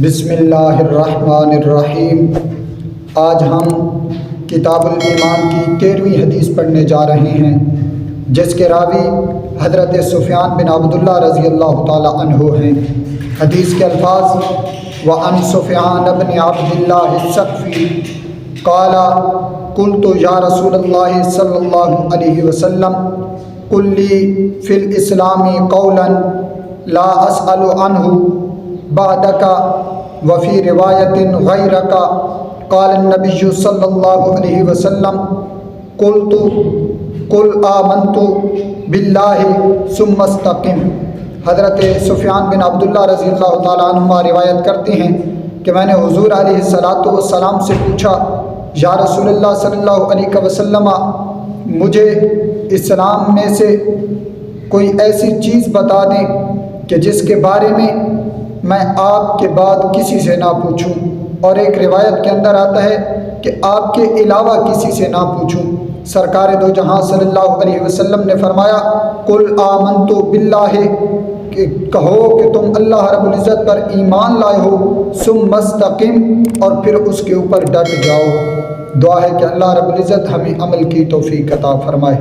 بسم اللہ الرحمن الرحیم۔ آج ہم کتاب الایمان کی 13ویں حدیث پڑھنے جا رہے ہیں، جس کے راوی حضرت سفیان بن عبداللہ رضی اللہ تعالی عنہ ہیں۔ حدیث کے الفاظ: وعن سفیان بن عبداللہ الثقفی قال قلت یا رسول اللہ صلی اللہ علیہ وسلم قل لی فی الاسلام قولا لا اسأل عنہ بعدک وفی روایت غیرک قال النبی صلی اللہ علیہ وسلم قلت قل آمنت باللہ ثم استقم۔ حضرت سفیان بن عبداللہ رضی اللہ تعالیٰ عنہ روایت کرتے ہیں کہ میں نے حضور علیہ السلام سے پوچھا، یا رسول اللہ صلی اللہ علیہ وسلم، مجھے اسلام میں سے کوئی ایسی چیز بتا دیں کہ جس کے بارے میں آپ کے بعد کسی سے نہ پوچھوں، اور ایک روایت کے اندر آتا ہے کہ آپ کے علاوہ کسی سے نہ پوچھوں۔ سرکار دو جہاں صلی اللہ علیہ وسلم نے فرمایا، قل آمنت باللہ، کہ کہو کہ تم اللہ رب العزت پر ایمان لائے ہو، ثم استقم، اور پھر اس کے اوپر ڈٹ جاؤ۔ دعا ہے کہ اللہ رب العزت ہمیں عمل کی توفیق عطا فرمائے۔